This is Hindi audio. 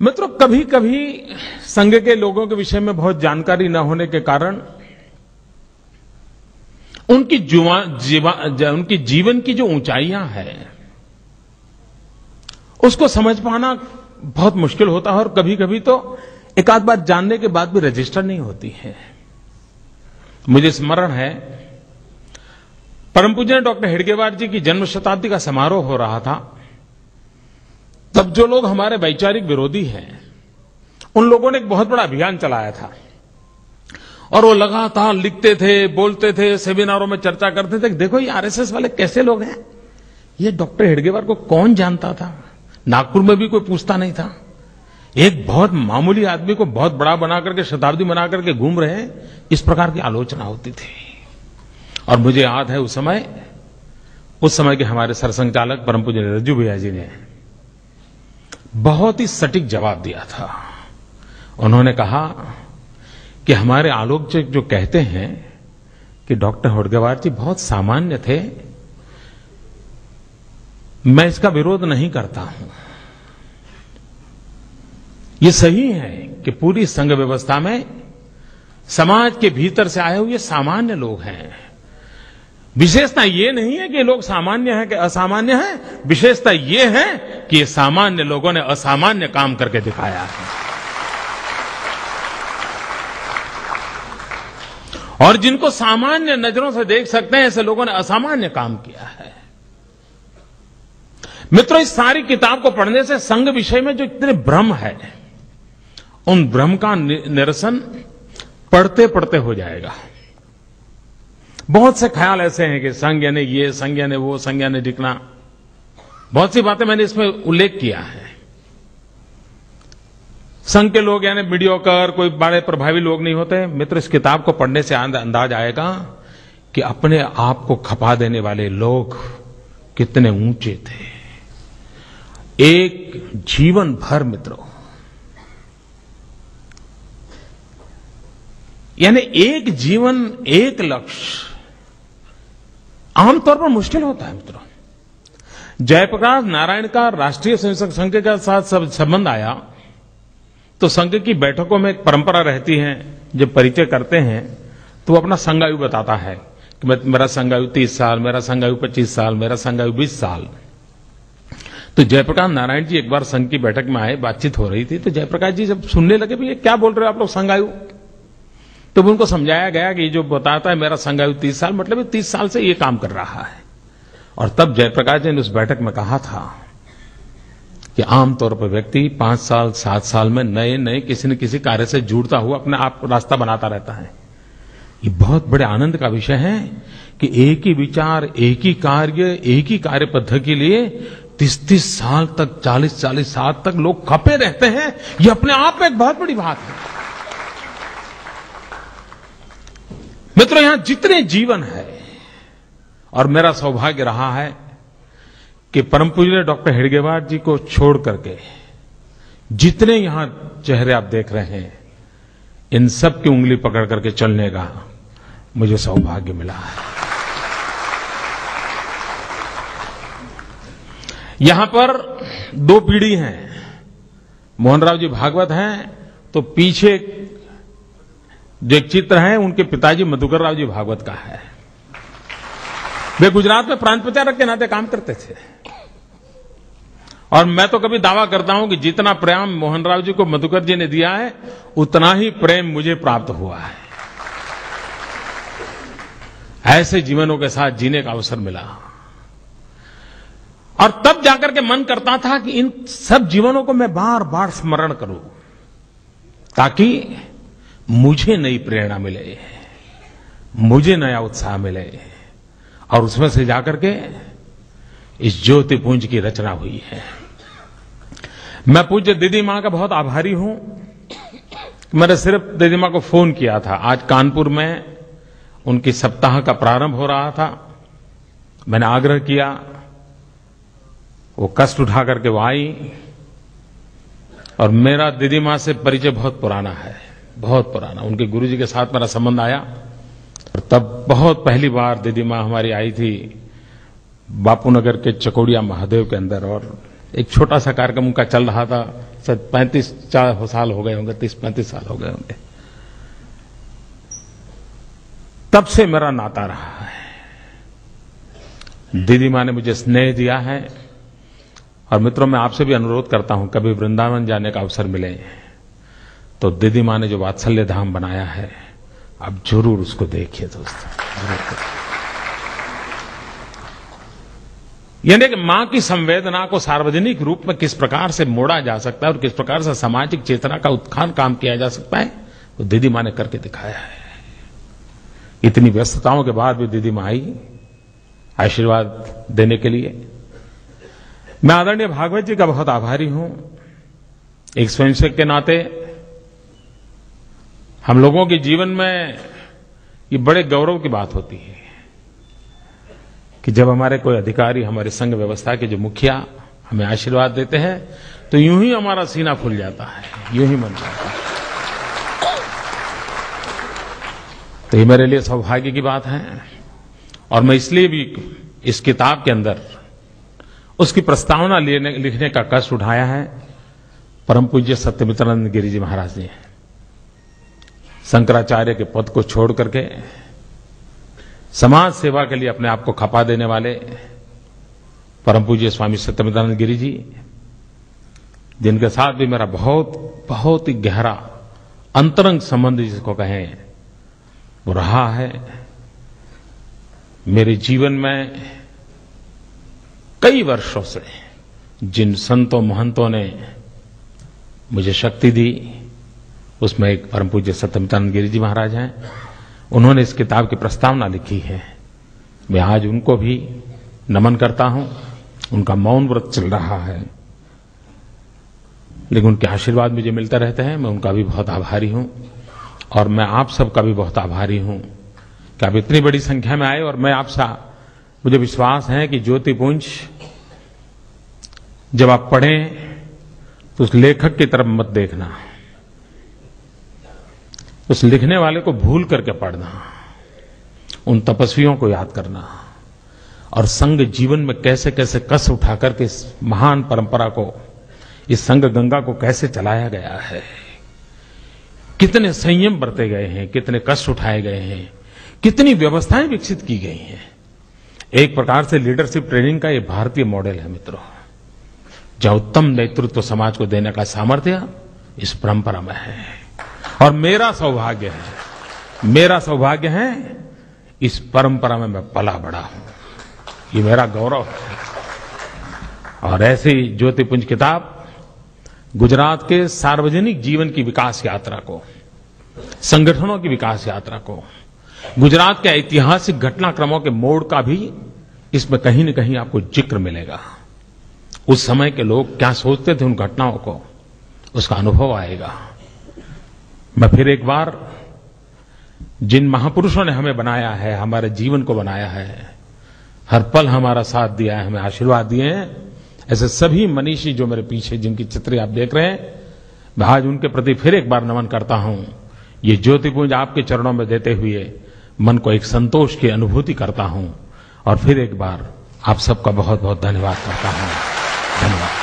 मित्रों, कभी कभी संघ के लोगों के विषय में बहुत जानकारी न होने के कारण उनकी जीवन की जो ऊंचाइयां हैं उसको समझ पाना बहुत मुश्किल होता है और कभी कभी तो एक आध बात जानने के बाद भी रजिस्टर नहीं होती है। मुझे स्मरण है, परम पूज्य डॉक्टर हेडगेवार जी की जन्म शताब्दी का समारोह हो रहा था। तब जो लोग हमारे वैचारिक विरोधी हैं उन लोगों ने एक बहुत बड़ा अभियान चलाया था और वो लगातार लिखते थे, बोलते थे, सेमिनारों में चर्चा करते थे। देखो ये आरएसएस वाले कैसे लोग हैं, ये डॉक्टर हेडगेवार को कौन जानता था, नागपुर में भी कोई पूछता नहीं था। एक बहुत मामूली आदमी को बहुत बड़ा बना करके, शताब्दी बना करके घूम रहे हैं, इस प्रकार की आलोचना होती थी। और मुझे याद है उस समय के हमारे सरसंघचालक परम पूज्य रज्जू भैया जी ने बहुत ही सटीक जवाब दिया था। उन्होंने कहा कि हमारे आलोचक जो कहते हैं कि डॉक्टर हेडगेवार जी बहुत सामान्य थे, मैं इसका विरोध नहीं करता हूं। ये सही है कि पूरी संघ व्यवस्था में समाज के भीतर से आए हुए सामान्य लोग हैं। विशेषता ये नहीं है कि लोग सामान्य हैं कि असामान्य हैं, विशेषता ये है कि ये सामान्य लोगों ने असामान्य काम करके दिखाया है। और जिनको सामान्य नजरों से देख सकते हैं ऐसे लोगों ने असामान्य काम किया है। मित्रों, इस सारी किताब को पढ़ने से संघ विषय में जो इतने भ्रम है उन भ्रम का निरसन पढ़ते पढ़ते हो जाएगा। बहुत से ख्याल ऐसे हैं कि संघ यानी ये, संघ यानी वो, संघ यानी दिखना, बहुत सी बातें मैंने इसमें उल्लेख किया है। संघ के लोग यानी मीडियोकर, कोई बड़े प्रभावी लोग नहीं होते। मित्र, इस किताब को पढ़ने से अंदाज आएगा कि अपने आप को खपा देने वाले लोग कितने ऊंचे थे। एक जीवन भर मित्रों, यानी एक जीवन, एक लक्ष्य आमतौर पर मुश्किल होता है। मित्रों, जयप्रकाश नारायण का राष्ट्रीय स्वयंसेवक संघ के साथ संबंध आया तो संघ की बैठकों में एक परंपरा रहती है, जब परिचय करते हैं तो वो अपना संघायु बताता है कि मेरा संघायु 30 साल, मेरा संघायु 25 साल, मेरा संघायु 20 साल। तो जयप्रकाश नारायण जी एक बार संघ की बैठक में आए, बातचीत हो रही थी, तो जयप्रकाश जी जब सुनने लगे भैया क्या बोल रहे हो आप लोग संघायु, तो उनको समझाया गया कि जो बताता है मेरा संघायु 30 साल, मतलब 30 साल से ये काम कर रहा है। और तब जयप्रकाश जी ने उस बैठक में कहा था कि आमतौर पर व्यक्ति 5 साल 7 साल में नए नए किसी न किसी कार्य से जुड़ता हुआ अपने आप रास्ता बनाता रहता है। ये बहुत बड़े आनंद का विषय है कि एक ही विचार, एक ही कार्य, एक ही कार्य पद्धति के लिए 30-30 साल तक, 40-40 साल तक लोग खपे रहते हैं। ये अपने आप में एक बहुत बड़ी बात है। मित्रों, यहां जितने जीवन है, और मेरा सौभाग्य रहा है कि परम पूज्य डॉक्टर हेडगेवार जी को छोड़ करके जितने यहां चेहरे आप देख रहे हैं, इन सब की उंगली पकड़ करके चलने का मुझे सौभाग्य मिला है। यहां पर 2 पीढ़ी हैं। मोहनराव जी भागवत हैं, तो पीछे जो एक चित्र है उनके पिताजी मधुकर राव जी भागवत का है। वे गुजरात में प्रांत प्रचारक के नाते काम करते थे। और मैं तो कभी दावा करता हूं कि जितना प्रेम मोहनराव जी को मधुकर जी ने दिया है उतना ही प्रेम मुझे प्राप्त हुआ है। ऐसे जीवनों के साथ जीने का अवसर मिला और तब जाकर के मन करता था कि इन सब जीवनों को मैं बार बार स्मरण करूं ताकि मुझे नई प्रेरणा मिले, मुझे नया उत्साह मिले और उसमें से जाकर के इस ज्योतिपुंज की रचना हुई है। मैं पूज्य दीदी मां का बहुत आभारी हूं। मैंने सिर्फ दीदी मां को फोन किया था। आज कानपुर में उनकी सप्ताह का प्रारंभ हो रहा था। मैंने आग्रह किया, वो कष्ट उठा करके वो आई और मेरा दीदी मां से परिचय बहुत पुराना है, बहुत पुराना। उनके गुरुजी के साथ मेरा संबंध आया और तब बहुत पहली बार दीदी मां हमारी आई थी बापूनगर के चकोड़िया महादेव के अंदर और एक छोटा सा कार्यक्रम उनका चल रहा था, शायद 35 साल हो गए होंगे, 30-35 साल हो गए होंगे। तब से मेरा नाता रहा है। दीदी माँ ने मुझे स्नेह दिया है। और मित्रों, मैं आपसे भी अनुरोध करता हूं, कभी वृंदावन जाने का अवसर मिले तो दीदी माँ ने जो वात्सल्य धाम बनाया है, आप जरूर उसको देखिए दोस्तों, जरूर। यानी कि मां की संवेदना को सार्वजनिक रूप में किस प्रकार से मोड़ा जा सकता है और किस प्रकार से सामाजिक चेतना का उत्थान काम किया जा सकता है, वो दीदी मां ने करके दिखाया है। इतनी व्यस्तताओं के बाद भी दीदी मां आई आशीर्वाद देने के लिए। मैं आदरणीय भागवत जी का बहुत आभारी हूं। एक स्वयंसेवक के नाते हम लोगों के जीवन में ये बड़े गौरव की बात होती है कि जब हमारे कोई अधिकारी, हमारे संघ व्यवस्था के जो मुखिया हमें आशीर्वाद देते हैं तो यूं ही हमारा सीना फूल जाता है, यूं ही मन जाता है। तो ये मेरे लिए सौभाग्य की बात है। और मैं इसलिए भी इस किताब के अंदर उसकी प्रस्तावना लिखने का कष्ट उठाया है। परम पूज्य सत्यमित्रानंद गिरि जी महाराज ने शंकराचार्य के पद को छोड़ करके समाज सेवा के लिए अपने आप को खपा देने वाले परम पूज्य स्वामी सत्यमित्रानंद गिरि जी, जिनके साथ भी मेरा बहुत ही गहरा अंतरंग संबंध जिसको कहें वो रहा है। मेरे जीवन में कई वर्षों से जिन संतों महंतों ने मुझे शक्ति दी, उसमें एक परम पूज्य सत्यमित्रानंद गिरि जी महाराज हैं। उन्होंने इस किताब की प्रस्तावना लिखी है। मैं आज उनको भी नमन करता हूं। उनका मौन व्रत चल रहा है, लेकिन उनके आशीर्वाद मुझे मिलते रहते हैं। मैं उनका भी बहुत आभारी हूं और मैं आप सबका भी बहुत आभारी हूं कि आप इतनी बड़ी संख्या में आए। और मैं आपसे, मुझे विश्वास है कि ज्योतिपुंज जब आप पढ़ें तो उस लेखक की तरफ मत देखना, उस लिखने वाले को भूल करके पढ़ना, उन तपस्वियों को याद करना और संघ जीवन में कैसे कैसे कष्ट उठा करके इस महान परंपरा को, इस संघ गंगा को कैसे चलाया गया है, कितने संयम बरते गए हैं, कितने कष्ट उठाए गए हैं, कितनी व्यवस्थाएं विकसित की गई हैं। एक प्रकार से लीडरशिप ट्रेनिंग का ये भारतीय मॉडल है मित्रों, जहां उत्तम नेतृत्व समाज को देने का सामर्थ्य इस परंपरा में है। और मेरा सौभाग्य है इस परंपरा में मैं पला बड़ा हूं, ये मेरा गौरव है। और ऐसी ज्योतिपुंज किताब गुजरात के सार्वजनिक जीवन की विकास यात्रा को, संगठनों की विकास यात्रा को, गुजरात के ऐतिहासिक घटनाक्रमों के मोड़ का भी इसमें कहीं न कहीं आपको जिक्र मिलेगा। उस समय के लोग क्या सोचते थे उन घटनाओं को, उसका अनुभव आएगा। मैं फिर एक बार जिन महापुरुषों ने हमें बनाया है, हमारे जीवन को बनाया है, हर पल हमारा साथ दिया है, हमें आशीर्वाद दिए हैं, ऐसे सभी मनीषी जो मेरे पीछे जिनकी चित्र आप देख रहे हैं, मैं आज उनके प्रति फिर एक बार नमन करता हूं। ये ज्योतिपुंज आपके चरणों में देते हुए मन को एक संतोष की अनुभूति करता हूं और फिर एक बार आप सबका बहुत बहुत धन्यवाद करता हूं। धन्यवाद।